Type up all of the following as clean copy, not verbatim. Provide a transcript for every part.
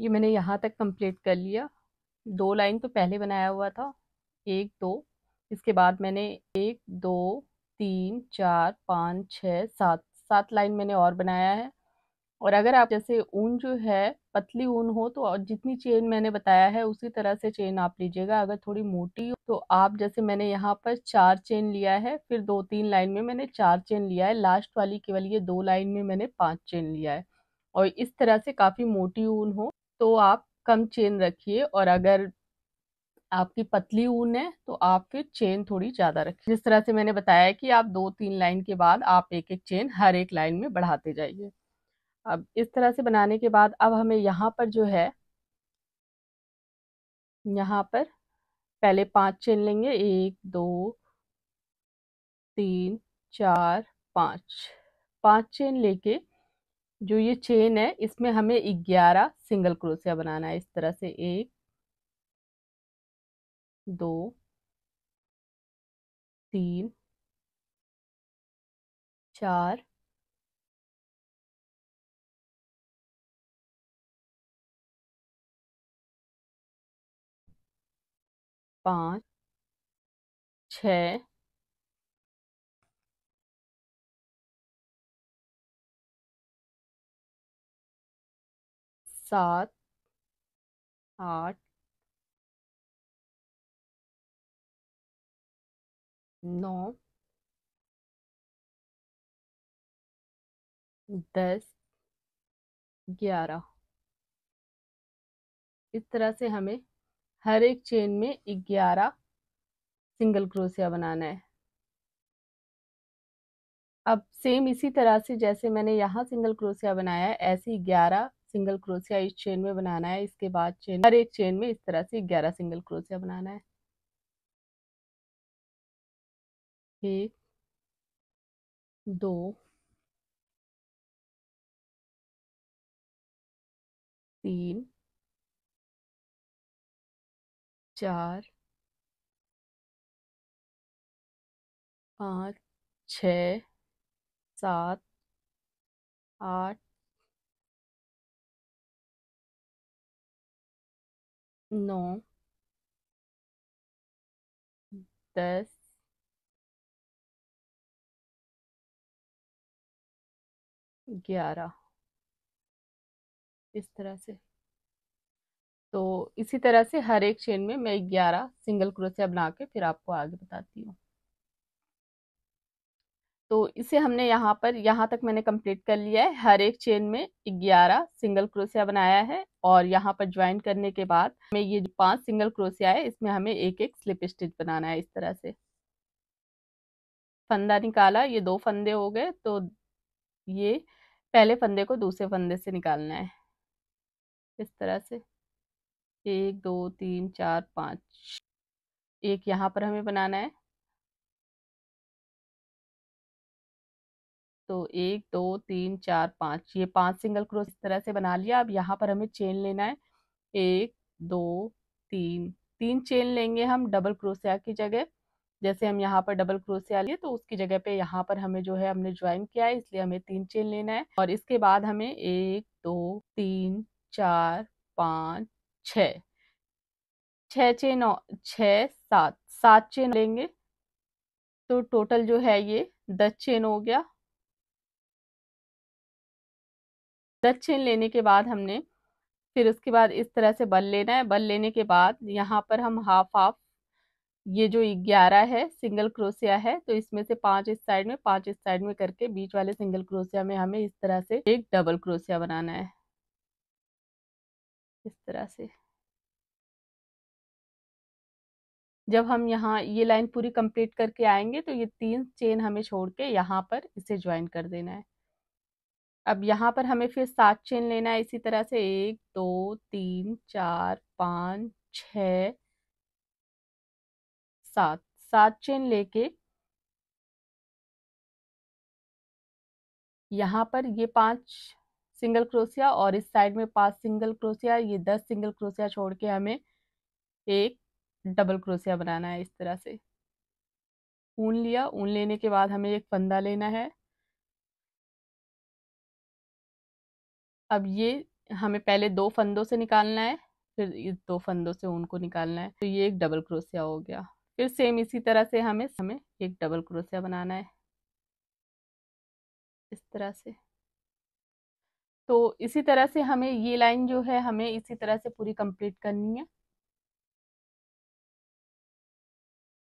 ये मैंने यहाँ तक कंप्लीट कर लिया। 2 लाइन तो पहले बनाया हुआ था, 1 2, इसके बाद मैंने 1 2 3 4 5 6 7 7 लाइन मैंने और बनाया है। और अगर आप जैसे ऊन जो है पतली ऊन हो तो और जितनी चेन मैंने बताया है उसी तरह से चेन आप लीजिएगा। अगर थोड़ी मोटी हो तो आप जैसे मैंने यहाँ पर 4 चेन लिया है, फिर 2 3 लाइन में मैंने 4 चेन लिया है, लास्ट वाली केवल ये 2 लाइन में मैंने 5 चेन लिया है। और इस तरह से काफी मोटी ऊन हो तो आप कम चेन रखिए, और अगर आपकी पतली ऊन है तो आप फिर चेन थोड़ी ज्यादा रखिए। जिस तरह से मैंने बताया है कि आप 2 3 लाइन के बाद आप एक एक चेन हर एक लाइन में बढ़ाते जाइए। अब इस तरह से बनाने के बाद अब हमें यहाँ पर जो है, यहाँ पर पहले 5 चेन लेंगे, 1 2 3 4 5। 5 चेन लेके जो ये चेन है इसमें हमें 11 सिंगल क्रोशिया बनाना है। इस तरह से 1 2 3 4 5 6 7 8 9 10 11। इस तरह से हमें हर एक चेन में 11 सिंगल क्रोशिया बनाना है। अब सेम इसी तरह से जैसे मैंने यहाँ सिंगल क्रोशिया बनाया है ऐसे ही 11 सिंगल क्रोशिया इस चेन में बनाना है। इसके बाद चेन हर एक चेन में इस तरह से 11 सिंगल क्रोशिया बनाना है। 1 2 3 4 5 6 7 8 9 10 11। इस तरह से तो इसी तरह से हर एक चेन में मैं 11 सिंगल क्रोशिया बना के फिर आपको आगे बताती हूँ। तो इसे हमने यहाँ पर यहाँ तक मैंने कंप्लीट कर लिया है। हर एक चेन में 11 सिंगल क्रोशिया बनाया है, और यहाँ पर ज्वाइन करने के बाद हमें ये जो 5 सिंगल क्रोशिया है इसमें हमें एक एक स्लिप स्टिच बनाना है। इस तरह से फंदा निकाला, ये 2 फंदे हो गए, तो ये पहले फंदे को दूसरे फंदे से निकालना है। इस तरह से 1 2 3 4 5, एक यहाँ पर हमें बनाना है। तो 1 2 3 4 5, ये 5 सिंगल क्रोशिया इस तरह से बना लिया। अब यहाँ पर हमें चेन लेना है, 1 2 3, 3 चेन लेंगे हम डबल क्रोशिया की जगह। जैसे हम यहाँ पर डबल क्रोशिया लिए तो उसकी जगह पे यहाँ पर हमें जो है हमने ज्वाइन किया है, इसलिए हमें 3 चेन लेना है। और इसके बाद हमें 1 2 3 4 5 6, 6 चेन, 6 7, 7 चेन लेंगे। तो टोटल जो है ये 10 चेन हो गया। 10 चेन लेने के बाद हमने फिर उसके बाद इस तरह से बल लेना है। बल लेने के बाद यहाँ पर हम हाफ हाफ, ये जो 11 है सिंगल क्रोशिया है तो इसमें से 5 इस साइड में 5 इस साइड में करके बीच वाले सिंगल क्रोशिया में हमें इस तरह से एक डबल क्रोशिया बनाना है। इस तरह से जब हम यहाँ ये लाइन पूरी कंप्लीट करके आएंगे तो ये 3 चेन हमें छोड़ के यहाँ पर इसे ज्वाइन कर देना है। अब यहाँ पर हमें फिर 7 चेन लेना है। इसी तरह से 1 2 3 4 5 6 7, 7 चेन लेके यहाँ पर ये 5 सिंगल क्रोशिया और इस साइड में 5 सिंगल क्रोशिया, ये 10 सिंगल क्रोशिया छोड़ के हमें एक डबल क्रोशिया बनाना है। इस तरह से ऊन लिया, ऊन लेने के बाद हमें एक फंदा लेना है। अब ये हमें पहले 2 फंदों से निकालना है, फिर इस 2 फंदों से ऊन को निकालना है, तो ये एक डबल क्रोशिया हो गया। फिर सेम इसी तरह से हमें एक डबल क्रोशिया बनाना है इस तरह से। तो इसी तरह से हमें ये लाइन जो है हमें इसी तरह से पूरी कंप्लीट करनी है।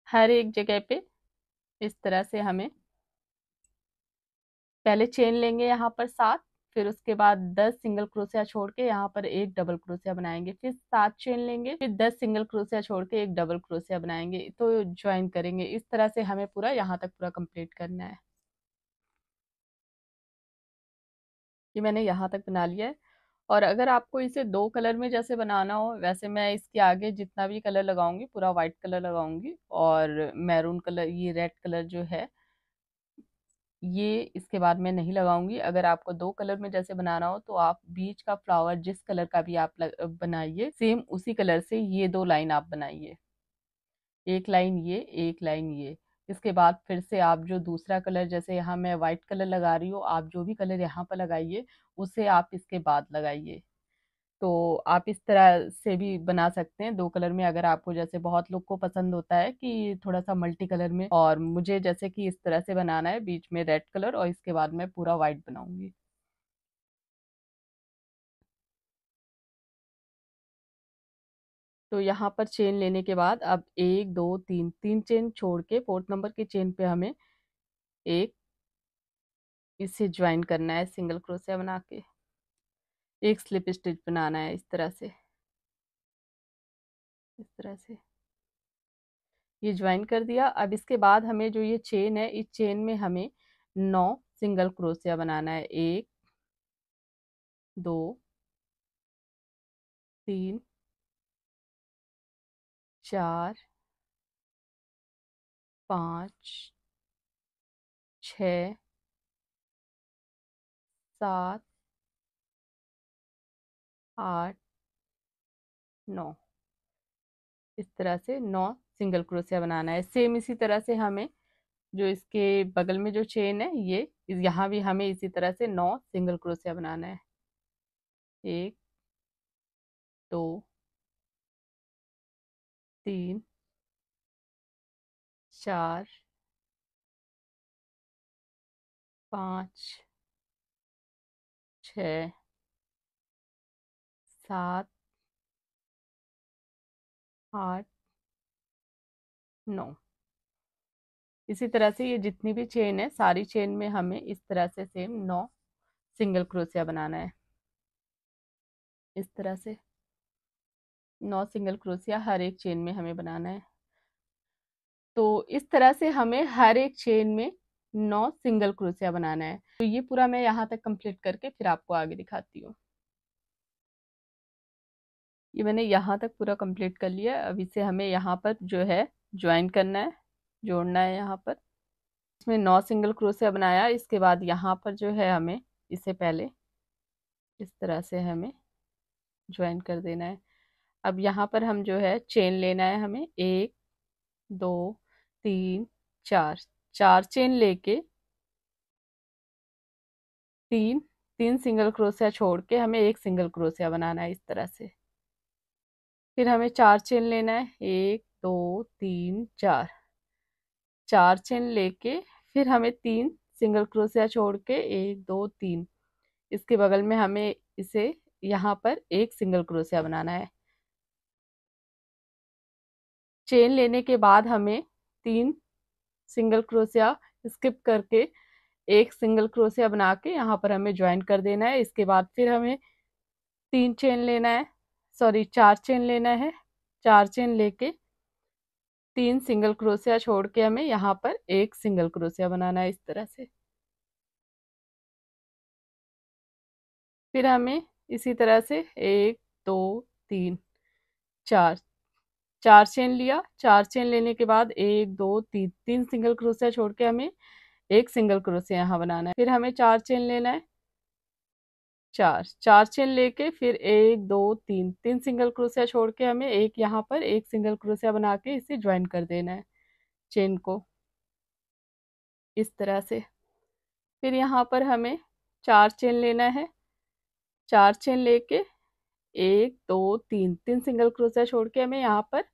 हर एक जगह पे इस तरह से हमें पहले चेन लेंगे यहाँ पर 7, फिर उसके बाद 10 सिंगल क्रोशिया छोड़ के यहाँ पर एक डबल क्रोशिया बनाएंगे, फिर 7 चेन लेंगे, फिर 10 सिंगल क्रोशिया छोड़ के एक डबल क्रोशिया बनाएंगे, तो ज्वाइन करेंगे। इस तरह से हमें पूरा यहाँ तक पूरा कंप्लीट करना है। ये मैंने यहाँ तक बना लिया है। और अगर आपको इसे 2 कलर में जैसे बनाना हो, वैसे मैं इसके आगे जितना भी कलर लगाऊंगी पूरा वाइट कलर लगाऊंगी, और मैरून कलर, ये रेड कलर जो है ये इसके बाद मैं नहीं लगाऊंगी। अगर आपको 2 कलर में जैसे बनाना हो तो आप बीच का फ्लावर जिस कलर का भी आप बनाइए, सेम उसी कलर से ये 2 लाइन आप बनाइए, एक लाइन ये, एक लाइन ये। इसके बाद फिर से आप जो दूसरा कलर, जैसे यहाँ मैं व्हाइट कलर लगा रही हूँ, आप जो भी कलर यहाँ पर लगाइए उसे आप इसके बाद लगाइए। तो आप इस तरह से भी बना सकते हैं 2 कलर में। अगर आपको, जैसे बहुत लोग को पसंद होता है कि थोड़ा सा मल्टी कलर में, और मुझे जैसे कि इस तरह से बनाना है, बीच में रेड कलर और इसके बाद मैं पूरा व्हाइट बनाऊंगी। तो यहाँ पर चेन लेने के बाद अब 1 2 3 3 चेन छोड़ के 4th नंबर की चेन पे हमें एक इसे ज्वाइन करना है सिंगल क्रोशिया बना के, एक स्लिप स्टिच बनाना है इस तरह से, इस तरह से ये ज्वाइन कर दिया। अब इसके बाद हमें जो ये चेन है, इस चेन में हमें 9 सिंगल क्रोशिया बनाना है। 1 2 3 4 5 6 7 8 9, इस तरह से 9 सिंगल क्रोशिया बनाना है। सेम इसी तरह से हमें जो इसके बगल में जो चेन है, ये यहाँ भी हमें इसी तरह से 9 सिंगल क्रोशिया बनाना है। 1 2 3 4 5 6 7 8 9, इसी तरह से ये जितनी भी चेन है सारी चेन में हमें इस तरह से सेम 9 सिंगल क्रोशिया बनाना है। इस तरह से 9 सिंगल क्रोशिया हर एक चेन में हमें बनाना है। तो इस तरह से हमें हर एक चेन में 9 सिंगल क्रोशिया बनाना है। तो ये पूरा मैं यहाँ तक कंप्लीट करके फिर आपको आगे दिखाती हूँ। ये मैंने यहाँ तक पूरा कंप्लीट कर लिया। अब इसे हमें यहाँ पर जो है ज्वाइन करना है, जोड़ना है। यहाँ पर इसमें 9 सिंगल क्रोशिया बनाया, इसके बाद यहाँ पर जो है हमें इसे पहले इस तरह से हमें ज्वाइन कर देना है। अब यहाँ पर हम जो है चेन लेना है हमें, 1 2 3 4, 4 चेन लेके 3 3 सिंगल क्रोशिया छोड़ के हमें एक सिंगल क्रोशिया बनाना है इस तरह से। फिर हमें 4 चेन लेना है, 1 2 3 4, 4 चेन लेके फिर हमें 3 सिंगल क्रोशिया छोड़ के 1 2 3, इसके बगल में हमें इसे यहाँ पर एक सिंगल क्रोशिया बनाना है। चेन लेने के बाद हमें 3 सिंगल क्रोशिया स्किप करके एक सिंगल क्रोशिया बना के यहाँ पर हमें ज्वाइन कर देना है। इसके बाद फिर हमें 3 चेन लेना है, सॉरी 4 चेन लेना है। 4 चेन लेके 3 सिंगल क्रोशिया छोड़ के हमें यहाँ पर एक सिंगल क्रोशिया बनाना है इस तरह से। फिर हमें इसी तरह से 1 2 3 4, 4 चेन लिया। 4 चेन लेने के बाद 1 2 3, 3 सिंगल क्रोशिया छोड़ के हमें एक सिंगल क्रोशिया यहाँ बनाना है। फिर हमें 4 चेन लेना है, 4 4 चेन लेके फिर 1 2 3, 3 सिंगल क्रोशिया छोड़ के हमें एक यहाँ पर एक सिंगल क्रोशिया बना के इसे ज्वाइन कर देना है चेन को इस तरह से। फिर यहाँ पर हमें 4 चेन लेना है, 4 चेन लेके 1 2 3 3 सिंगल क्रोशिया छोड़ के हमें यहाँ पर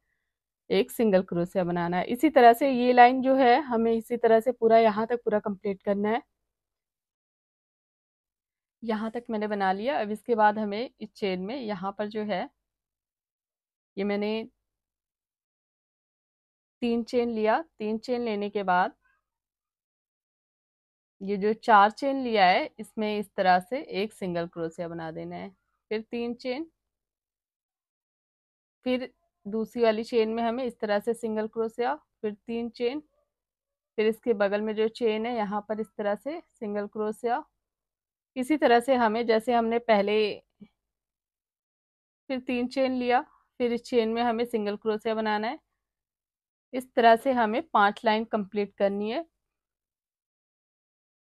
एक सिंगल क्रोशिया बनाना है। इसी तरह से ये लाइन जो है हमें इसी तरह से पूरा यहाँ तक पूरा कंप्लीट करना है। यहाँ तक मैंने बना लिया। अब इसके बाद हमें इस चेन में यहाँ पर जो है ये मैंने 3 चेन लिया। 3 चेन लेने के बाद ये जो 4 चेन लिया है इसमें इस तरह से एक सिंगल क्रोशिया बना देना है। फिर 3 चेन, फिर दूसरी वाली चेन में हमें इस तरह से सिंगल क्रोशिया, फिर 3 चेन, फिर इसके बगल में जो चेन है यहाँ पर इस तरह से सिंगल क्रोशिया। इसी तरह से हमें जैसे हमने पहले फिर 3 चेन लिया, फिर इस चेन में हमें सिंगल क्रोशिया बनाना है। इस तरह से हमें 5 लाइन कंप्लीट करनी है।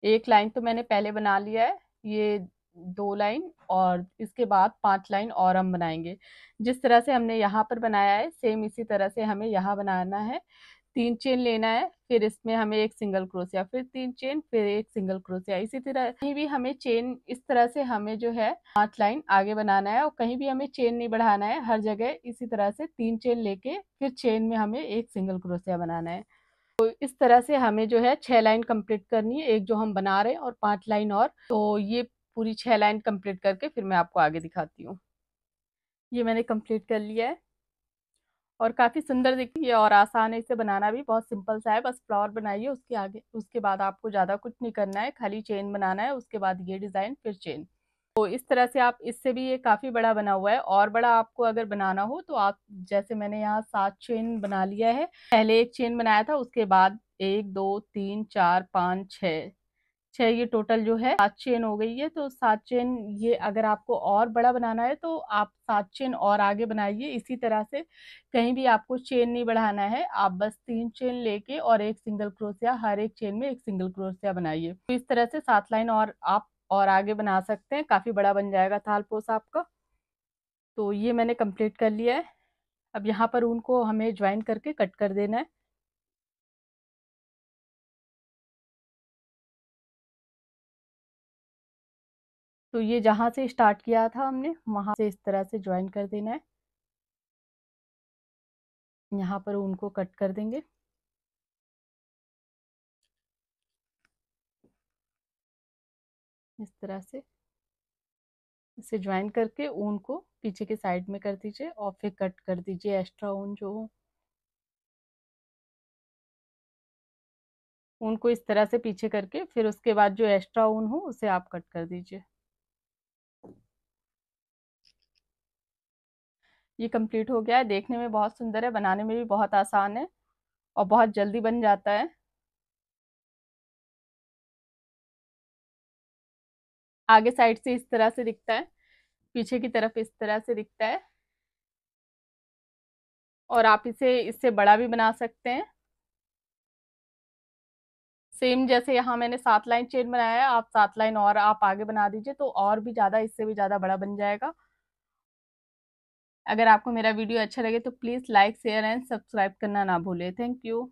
एक लाइन तो मैंने पहले बना लिया है, ये 2 लाइन और इसके बाद 5 लाइन और हम बनाएंगे। जिस तरह से हमने यहाँ पर बनाया है सेम इसी तरह से हमें यहाँ बनाना है। 3 चेन लेना है, फिर इसमें हमें एक सिंगल क्रोशिया, फिर 3 चेन, फिर एक सिंगल क्रोशिया। इसी तरह कहीं भी हमें चेन इस तरह से हमें जो है 5 लाइन आगे बनाना है और कहीं भी हमें चेन नहीं बढ़ाना है। हर जगह इसी तरह से 3 चेन लेके फिर चेन में हमें एक सिंगल क्रोशिया बनाना है। तो इस तरह से हमें जो है 6 लाइन कंप्लीट करनी है, एक जो हम बना रहे हैं और 5 लाइन और। तो ये पूरी 6 लाइन कंप्लीट करके फिर मैं आपको आगे दिखाती हूँ। ये मैंने कंप्लीट कर लिया है और काफ़ी सुंदर दिखती है और आसान है। इसे बनाना भी बहुत सिंपल सा है, बस फ्लावर बनाइए। उसके आगे उसके बाद आपको ज़्यादा कुछ नहीं करना है, खाली चेन बनाना है। उसके बाद ये डिज़ाइन, फिर चेन। तो इस तरह से आप इससे भी ये काफ़ी बड़ा बना हुआ है। और बड़ा आपको अगर बनाना हो तो आप जैसे मैंने यहाँ 7 चेन बना लिया है। पहले एक चेन बनाया था, उसके बाद 1 2 3 4 5 6 6 ये टोटल जो है 7 चेन हो गई है। तो 7 चेन, ये अगर आपको और बड़ा बनाना है तो आप 7 चेन और आगे बनाइए। इसी तरह से कहीं भी आपको चेन नहीं बढ़ाना है, आप बस 3 चेन लेके और एक सिंगल क्रोशिया, हर एक चेन में एक सिंगल क्रोशिया बनाइए। तो इस तरह से 7 लाइन और आप और आगे बना सकते हैं, काफ़ी बड़ा बन जाएगा थालपोस आपका। तो ये मैंने कंप्लीट कर लिया है। अब यहाँ पर ऊन को हमें ज्वाइन करके कट कर देना है। तो ये जहाँ से स्टार्ट किया था हमने वहाँ से इस तरह से ज्वाइन कर देना है। यहाँ पर ऊन को कट कर देंगे इस तरह से। इसे ज्वाइन करके ऊन को पीछे के साइड में कर दीजिए और फिर कट कर दीजिए एक्स्ट्रा ऊन जो हो। ऊन को इस तरह से पीछे करके फिर उसके बाद जो एक्स्ट्रा ऊन हो उसे आप कट कर दीजिए। ये कंप्लीट हो गया है। देखने में बहुत सुंदर है, बनाने में भी बहुत आसान है और बहुत जल्दी बन जाता है। आगे साइड से इस तरह से दिखता है, पीछे की तरफ इस तरह से दिखता है। और आप इसे इससे बड़ा भी बना सकते हैं। सेम जैसे यहाँ मैंने 7 लाइन चेन बनाया है, आप 7 लाइन और आप आगे बना दीजिए तो और भी ज़्यादा, इससे भी ज़्यादा बड़ा बन जाएगा। अगर आपको मेरा वीडियो अच्छा लगे तो please like share and subscribe करना ना भूलें। Thank you.